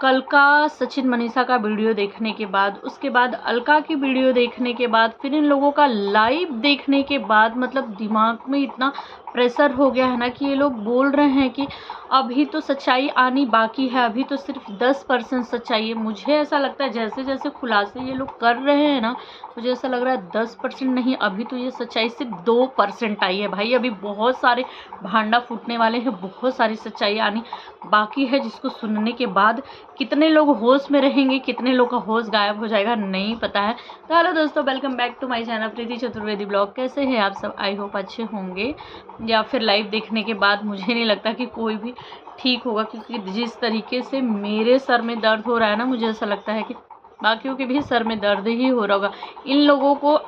कल का सचिन मनीषा का वीडियो देखने के बाद, उसके बाद अलका की वीडियो देखने के बाद, फिर इन लोगों का लाइव देखने के बाद मतलब दिमाग में इतना प्रेशर हो गया है ना कि ये लोग बोल रहे हैं कि अभी तो सच्चाई आनी बाकी है, अभी तो सिर्फ 10% सच्चाई है। मुझे ऐसा लगता है जैसे जैसे खुलासे ये लोग कर रहे हैं ना, मुझे ऐसा लग रहा है 10% नहीं, अभी तो ये सच्चाई सिर्फ 2% आई है भाई। अभी बहुत सारे भांडा फूटने वाले हैं, बहुत सारी सच्चाई आनी बाकी है, जिसको सुनने के बाद कितने लोग होश में रहेंगे, कितने लोग का होश गायब हो जाएगा नहीं पता है। तो हेलो दोस्तों, welcome back to my channel Preeti Chaturvedi blog. कैसे हैं आप सब? आई होप अच्छे होंगे, या फिर लाइव देखने के बाद मुझे नहीं लगता कि कोई भी ठीक होगा, क्योंकि जिस तरीके से मेरे सर में दर्द हो रहा है ना, मुझे ऐसा लगता है कि बाकियों के भी सर में दर्द ही हो रहा होगा। इन लोगों को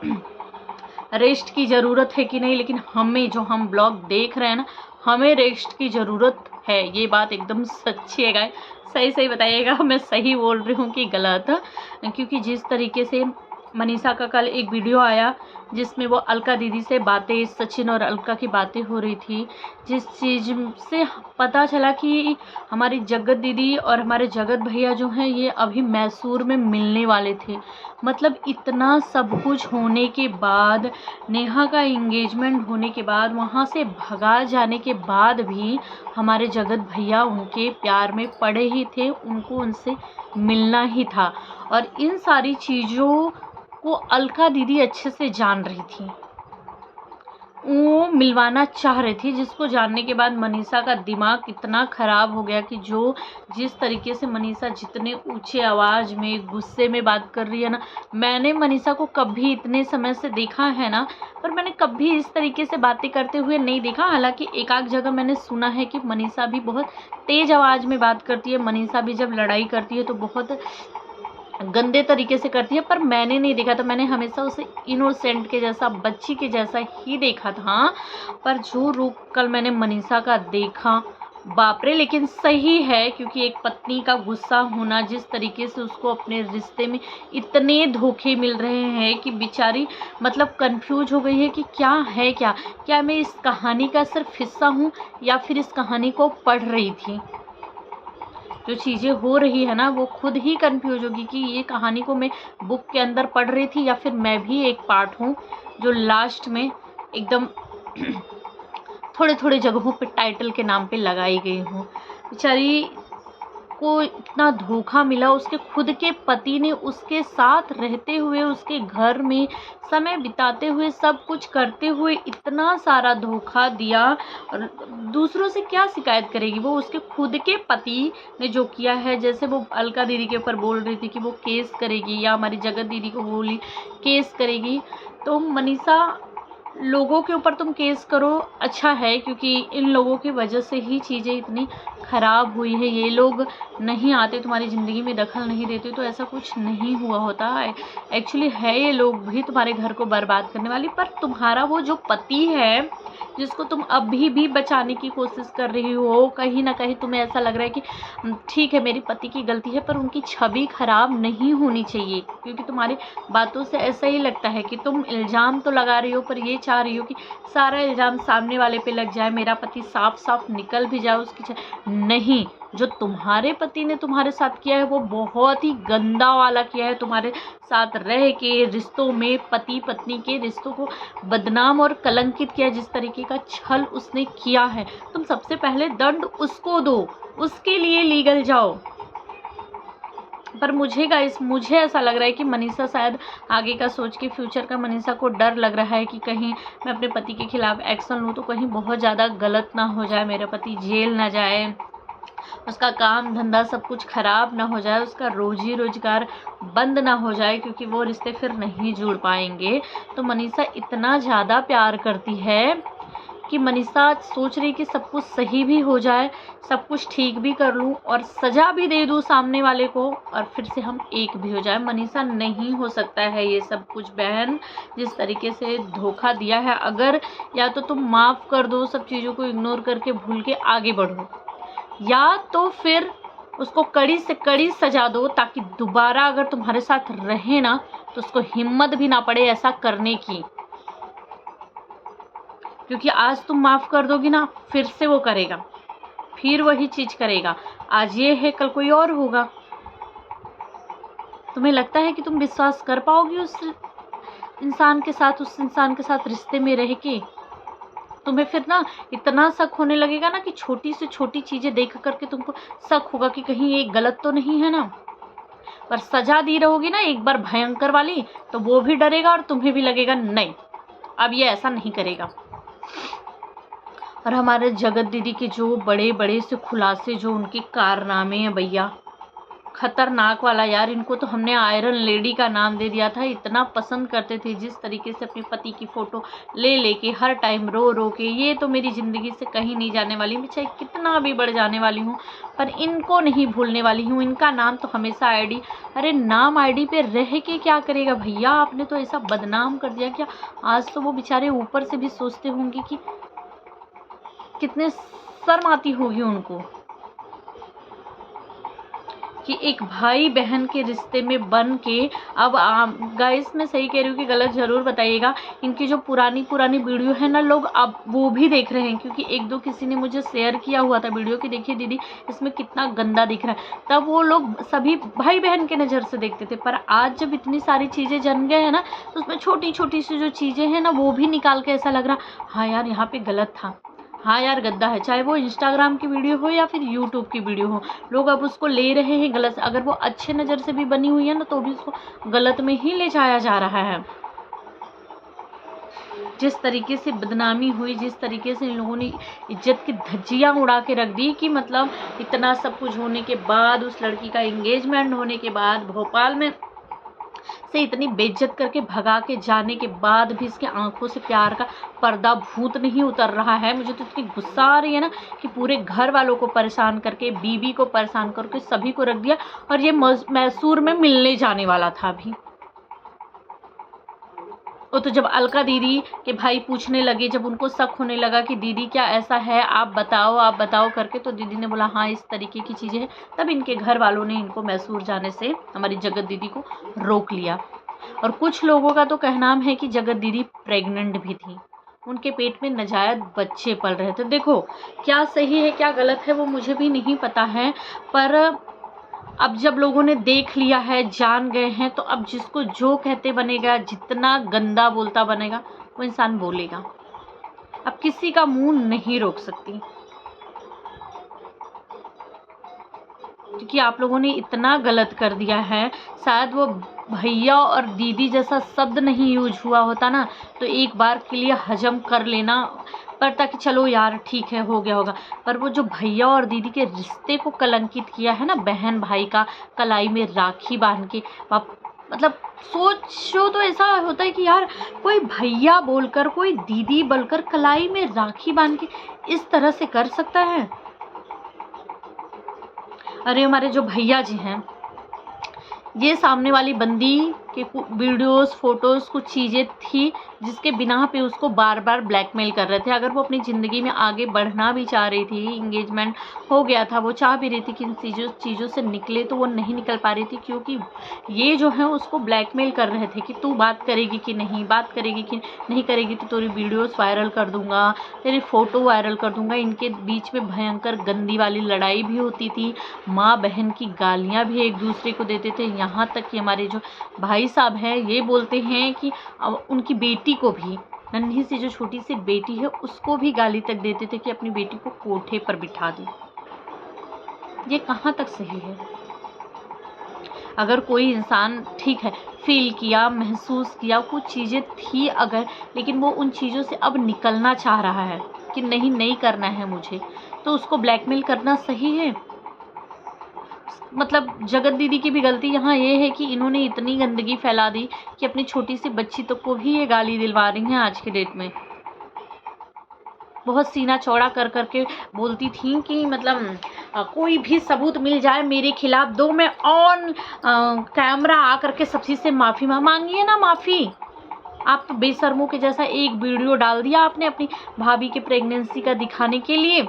रेस्ट की ज़रूरत है कि नहीं, लेकिन हमें, जो हम ब्लॉग देख रहे हैं ना, हमें रेस्ट की ज़रूरत है। ये बात एकदम सच्ची है गाइस, सही सही बताइएगा मैं सही बोल रही हूँ कि गलत। क्योंकि जिस तरीके से मनीषा का कल एक वीडियो आया जिसमें वो अलका दीदी से बातें, सचिन और अलका की बातें हो रही थी, जिस चीज़ से पता चला कि हमारी जगत दीदी और हमारे जगत भैया जो हैं ये अभी मैसूर में मिलने वाले थे। मतलब इतना सब कुछ होने के बाद, नेहा का एंगेजमेंट होने के बाद, वहाँ से भगा जाने के बाद भी हमारे जगत भैया उनके प्यार में पड़े ही थे, उनको उनसे मिलना ही था। और इन सारी चीज़ों को अलका दीदी अच्छे से जान रही थी, वो मिलवाना चाह रही थी, जिसको जानने के बाद मनीषा का दिमाग इतना ख़राब हो गया कि जिस तरीके से मनीषा जितने ऊंचे आवाज़ में, गुस्से में बात कर रही है ना, मैंने मनीषा को कभी इतने समय से देखा है ना, पर मैंने कभी इस तरीके से बातें करते हुए नहीं देखा। हालांकि एक आध जगह मैंने सुना है कि मनीषा भी बहुत तेज़ आवाज़ में बात करती है, मनीषा भी जब लड़ाई करती है तो बहुत गंदे तरीके से करती है, पर मैंने नहीं देखा था। मैंने हमेशा उसे इनोसेंट के जैसा, बच्ची के जैसा ही देखा था। पर जो रूप कल मैंने मनीषा का देखा, बाप रे। लेकिन सही है, क्योंकि एक पत्नी का गुस्सा होना, जिस तरीके से उसको अपने रिश्ते में इतने धोखे मिल रहे हैं कि बेचारी मतलब कंफ्यूज हो गई है कि क्या है, क्या मैं इस कहानी का सिर्फ हिस्सा हूँ या फिर इस कहानी को पढ़ रही थी। जो चीज़ें हो रही है ना, वो खुद ही कंफ्यूज होगी कि ये कहानी को मैं बुक के अंदर पढ़ रही थी या फिर मैं भी एक पार्ट हूँ जो लास्ट में एकदम थोड़े थोड़े जगहों पे टाइटल के नाम पे लगाई गई हूँ। बेचारी को इतना धोखा मिला, उसके खुद के पति ने उसके साथ रहते हुए, उसके घर में समय बिताते हुए, सब कुछ करते हुए इतना सारा धोखा दिया। और दूसरों से क्या शिकायत करेगी वो? उसके खुद के पति ने जो किया है, जैसे वो अलका दीदी के ऊपर बोल रही थी कि वो केस करेगी, या हमारी जगत दीदी को बोली केस करेगी, तो मनीषा लोगों के ऊपर तुम केस करो, अच्छा है, क्योंकि इन लोगों की वजह से ही चीज़ें इतनी ख़राब हुई है। ये लोग नहीं आते तुम्हारी ज़िंदगी में, दखल नहीं देते, तो ऐसा कुछ नहीं हुआ होता। एक्चुअली है ये लोग भी तुम्हारे घर को बर्बाद करने वाली। पर तुम्हारा वो जो पति है, जिसको तुम अभी भी बचाने की कोशिश कर रही हो, कहीं ना कहीं तुम्हें ऐसा लग रहा है कि ठीक है मेरे पति की गलती है, पर उनकी छवि खराब नहीं होनी चाहिए। क्योंकि तुम्हारी बातों से ऐसा ही लगता है कि तुम इल्ज़ाम तो लगा रही हो, पर ये चाह रही हो कि सारा इल्ज़ाम सामने वाले पे लग जाए, मेरा पति साफ साफ निकल भी जाए उसकी नहीं। जो तुम्हारे पति ने तुम्हारे साथ किया है वो बहुत ही गंदा वाला किया है। तुम्हारे साथ रह के रिश्तों में, पति पत्नी के रिश्तों को बदनाम और कलंकित किया। जिस तरीके का छल उसने किया है, तुम सबसे पहले दंड उसको दो, उसके लिए लीगल जाओ। पर मुझे ऐसा लग रहा है कि मनीषा शायद आगे का सोच के, फ्यूचर का मनीषा को डर लग रहा है कि कहीं मैं अपने पति के खिलाफ एक्शन लूँ तो कहीं बहुत ज़्यादा गलत ना हो जाए, मेरा पति जेल ना जाए, उसका काम धंधा सब कुछ खराब ना हो जाए, उसका रोजी रोजगार बंद ना हो जाए, क्योंकि वो रिश्ते फिर नहीं जुड़ पाएंगे। तो मनीषा इतना ज़्यादा प्यार करती है कि मनीषा सोच रही कि सब कुछ सही भी हो जाए, सब कुछ ठीक भी कर लूँ और सज़ा भी दे दूँ सामने वाले को, और फिर से हम एक भी हो जाए। मनीषा नहीं हो सकता है ये सब कुछ बहन, जिस तरीके से धोखा दिया है। अगर या तो तुम माफ़ कर दो, सब चीज़ों को इग्नोर करके भूल के आगे बढ़ो, या तो फिर उसको कड़ी से कड़ी सजा दो, ताकि दोबारा अगर तुम्हारे साथ रहे ना तो उसको हिम्मत भी ना पड़े ऐसा करने की। क्योंकि आज तुम माफ़ कर दोगी ना, फिर से वो करेगा, फिर वही चीज़ करेगा। आज ये है, कल कोई और होगा। तुम्हें लगता है कि तुम विश्वास कर पाओगी उस इंसान के साथ रिश्ते में रह के? तुम्हें फिर ना इतना शक होने लगेगा ना कि छोटी से छोटी चीज़ें देख करके तुमको शक होगा कि कहीं ये गलत तो नहीं है ना। पर सजा दी रहोगी ना एक बार भयंकर वाली, तो वो भी डरेगा और तुम्हें भी लगेगा नहीं, अब ये ऐसा नहीं करेगा। और हमारे जगत दीदी के जो बड़े बड़े से खुलासे, जो उनके कारनामे हैं भैया, खतरनाक वाला यार। इनको तो हमने आयरन लेडी का नाम दे दिया था। इतना पसंद करते थे जिस तरीके से अपने पति की फ़ोटो ले लेके हर टाइम रो रो के, ये तो मेरी ज़िंदगी से कहीं नहीं जाने वाली, मैं चाहे कितना भी बढ़ जाने वाली हूँ पर इनको नहीं भूलने वाली हूँ। इनका नाम तो हमेशा आईडी, अरे नाम आईडी पे रह के क्या करेगा भैया, आपने तो ऐसा बदनाम कर दिया क्या। आज तो वो बेचारे ऊपर से भी सोचते होंगे कि कितने शर्म आती होगी उनको कि एक भाई बहन के रिश्ते में बन के। अब गाइस मैं सही कह रही हूँ कि गलत ज़रूर बताइएगा। इनकी जो पुरानी वीडियो है ना, लोग अब वो भी देख रहे हैं, क्योंकि एक दो किसी ने मुझे शेयर किया हुआ था वीडियो कि देखिए दीदी इसमें कितना गंदा दिख रहा है। तब वो लोग सभी भाई बहन के नज़र से देखते थे, पर आज जब इतनी सारी चीज़ें जन गए हैं ना, तो उसमें छोटी छोटी सी जो चीज़ें हैं ना, वो भी निकाल के ऐसा लग रहा हाँ यार यहाँ पे गलत था, हाँ यार गद्दा है। चाहे वो इंस्टाग्राम की वीडियो हो या फिर यूट्यूब की वीडियो हो, लोग अब उसको ले रहे हैं गलत। अगर वो अच्छे नज़र से भी बनी हुई है ना, तो भी उसको गलत में ही ले जाया जा रहा है। जिस तरीके से बदनामी हुई, जिस तरीके से इन लोगों ने इज्जत की धज्जियां उड़ा के रख दी कि मतलब इतना सब कुछ होने के बाद, उस लड़की का एंगेजमेंट होने के बाद, भोपाल में से इतनी बेइज्जत करके भगा के जाने के बाद भी इसके आंखों से प्यार का पर्दा भूत नहीं उतर रहा है। मुझे तो इतनी गुस्सा आ रही है ना कि पूरे घर वालों को परेशान करके, बीबी को परेशान करके सभी को रख दिया। और ये मैसूर में मिलने जाने वाला था अभी। वो तो जब अलका दीदी के भाई पूछने लगे, जब उनको शक होने लगा कि दीदी क्या ऐसा है, आप बताओ करके, तो दीदी ने बोला हाँ इस तरीके की चीज़ें हैं, तब इनके घर वालों ने इनको मैसूर जाने से हमारी जगत दीदी को रोक लिया। और कुछ लोगों का तो कहना है कि जगत दीदी प्रेग्नेंट भी थी, उनके पेट में नाजायज बच्चे पल रहे थे। देखो क्या सही है क्या गलत है वो मुझे भी नहीं पता है, पर अब जब लोगों ने देख लिया है, जान गए हैं, तो अब जिसको जो कहते बनेगा, जितना गंदा बोलता बनेगा वो इंसान बोलेगा। अब किसी का मुंह नहीं रोक सकती, क्योंकि आप लोगों ने इतना गलत कर दिया है। शायद वो भैया और दीदी जैसा शब्द नहीं यूज हुआ होता ना, तो एक बार के लिए हजम कर लेना पड़ता कि चलो यार ठीक है हो गया होगा। पर वो जो भैया और दीदी के रिश्ते को कलंकित किया है ना, बहन भाई का कलाई में राखी बांध के, मतलब सोचो तो ऐसा होता है कि यार कोई भैया बोलकर, कोई दीदी बोलकर कलाई में राखी बांध के इस तरह से कर सकता है। अरे हमारे जो भैया जी हैं, ये सामने वाली बंदी के वीडियोस, फोटोज़, कुछ चीज़ें थी जिसके बिना पे उसको बार बार ब्लैकमेल कर रहे थे। अगर वो अपनी ज़िंदगी में आगे बढ़ना भी चाह रही थी, इंगेजमेंट हो गया था, वो चाह भी रही थी कि इन चीज़ों से निकले, तो वो नहीं निकल पा रही थी, क्योंकि ये जो है उसको ब्लैकमेल कर रहे थे कि तू बात करेगी कि नहीं, बात करेगी कि नहीं करेगी तो तेरी वीडियोज़ वायरल कर दूँगा, तेरी फ़ोटो वायरल कर दूँगा। इनके बीच में भयंकर गंदी वाली लड़ाई भी होती थी, माँ बहन की गालियाँ भी एक दूसरे को देते थे। यहाँ तक कि हमारे जो भाई साहब हैं ये बोलते हैं कि उनकी बेटी को भी, नन्ही सी जो छोटी सी बेटी है उसको भी गाली तक देते थे कि अपनी बेटी को कोठे पर बिठा दे। ये कहाँ तक सही है। अगर कोई इंसान ठीक है फील किया, महसूस किया, कुछ चीज़ें थी अगर, लेकिन वो उन चीज़ों से अब निकलना चाह रहा है कि नहीं करना है मुझे, तो उसको ब्लैकमेल करना सही है। मतलब जगत दीदी की भी गलती यहाँ ये है कि इन्होंने इतनी गंदगी फैला दी कि अपनी छोटी सी बच्ची तक को भी ये गाली दिलवा रही हैं आज के डेट में। बहुत सीना चौड़ा कर करके बोलती थी कि मतलब कोई भी सबूत मिल जाए मेरे खिलाफ, दो मैं ऑन कैमरा आ करके सबसे से माफ़ी मांगिए ना, माफ़ी। आप तो बेशर्मों के जैसा एक वीडियो डाल दिया आपने अपनी भाभी के प्रेगनेंसी का दिखाने के लिए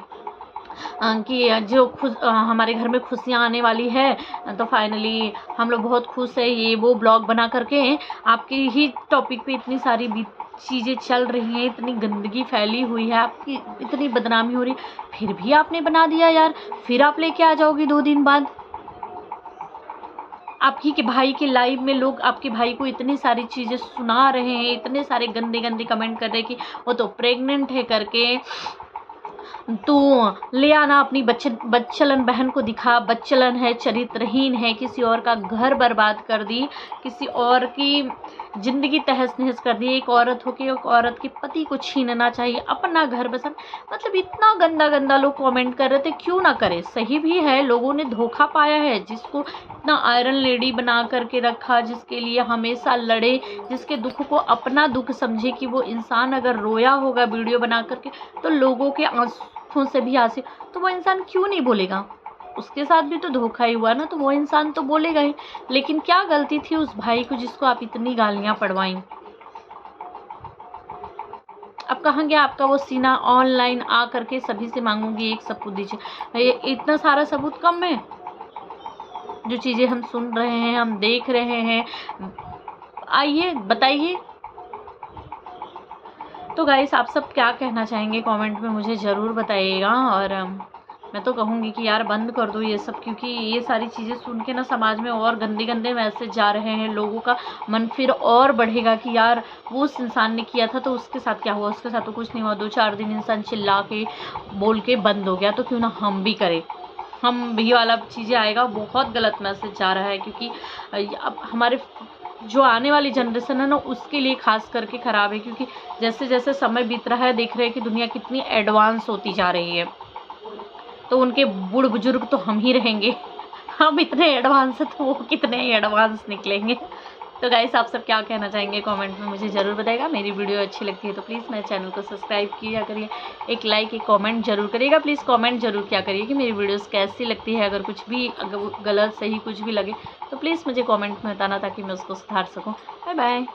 कि जो हमारे घर में खुशियाँ आने वाली है, तो फाइनली हम लोग बहुत खुश है, ये वो ब्लॉग बना करके आपके ही टॉपिक पे इतनी सारी चीज़ें चल रही हैं, इतनी गंदगी फैली हुई है, आपकी इतनी बदनामी हो रही, फिर भी आपने बना दिया यार। फिर आप लेके आ जाओगी 2 दिन बाद। आप ही के भाई के लाइव में लोग आपके भाई को इतनी सारी चीज़ें सुना रहे हैं, इतने सारे गंदे गंदे कमेंट कर रहे हैं कि वो तो प्रेग्नेंट है करके, तो ले आना अपनी बच्चलन बहन को दिखा, बच्चलन है, चरित्रहीन है, किसी और का घर बर्बाद कर दी, किसी और की ज़िंदगी तहस नहस कर दी। एक औरत हो के एक औरत के पति को छीनना चाहिए, अपना घर बसन, मतलब इतना गंदा गंदा लोग कमेंट कर रहे थे। क्यों ना करे, सही भी है, लोगों ने धोखा पाया है। जिसको इतना आयरन लेडी बना करके रखा, जिसके लिए हमेशा लड़े, जिसके दुख को अपना दुख समझे, कि वो इंसान अगर रोया होगा वीडियो बना करके तो लोगों के आंसुओं से भी आंसू, तो वो इंसान क्यों नहीं बोलेगा? उसके साथ भी तो धोखा ही हुआ ना, तो वो इंसान तो बोलेगा ही। लेकिन क्या गलती थी उस भाई को जिसको आप इतनी गालियां पड़वाई? अब कहाँ गया आपका वो सीना? ऑनलाइन आ करके सभी से मांगूंगी एक सबूत दीजिए। इतना सारा सबूत कम है? जो चीज़ें हम सुन रहे हैं, हम देख रहे हैं, आइए बताइए। तो गाइस, आप सब क्या कहना चाहेंगे कमेंट में मुझे ज़रूर बताइएगा। और मैं तो कहूँगी कि यार बंद कर दो ये सब, क्योंकि ये सारी चीज़ें सुन के ना समाज में और गंदे गंदे मैसेज जा रहे हैं। लोगों का मन फिर और बढ़ेगा कि यार वो उस इंसान ने किया था तो उसके साथ क्या हुआ, उसके साथ तो कुछ नहीं हुआ। 2-4 दिन इंसान चिल्ला के बोल के बंद हो गया, तो क्यों ना हम भी करें। हम भी वाला चीज़ें आएगा, बहुत गलत मैसेज जा रहा है। क्योंकि अब हमारे जो आने वाली जनरेशन है ना, उसके लिए खास करके ख़राब है। क्योंकि जैसे जैसे समय बीत रहा है, देख रहे हैं कि दुनिया कितनी एडवांस होती जा रही है, तो उनके बूढ़ बुजुर्ग तो हम ही रहेंगे। हम इतने एडवांस हैं तो वो कितने एडवांस निकलेंगे। तो गाइस, आप सब क्या कहना चाहेंगे कमेंट में मुझे ज़रूर बताइएगा। मेरी वीडियो अच्छी लगती है तो प्लीज़ मेरे चैनल को सब्सक्राइब किया करिए, एक लाइक एक कमेंट जरूर करिएगा। प्लीज़ कमेंट जरूर किया करिए कि मेरी वीडियोस कैसी लगती है। अगर कुछ भी गलत सही कुछ भी लगे तो प्लीज़ मुझे कमेंट में बताना, ताकि मैं उसको सुधार सकूँ। Bye bye.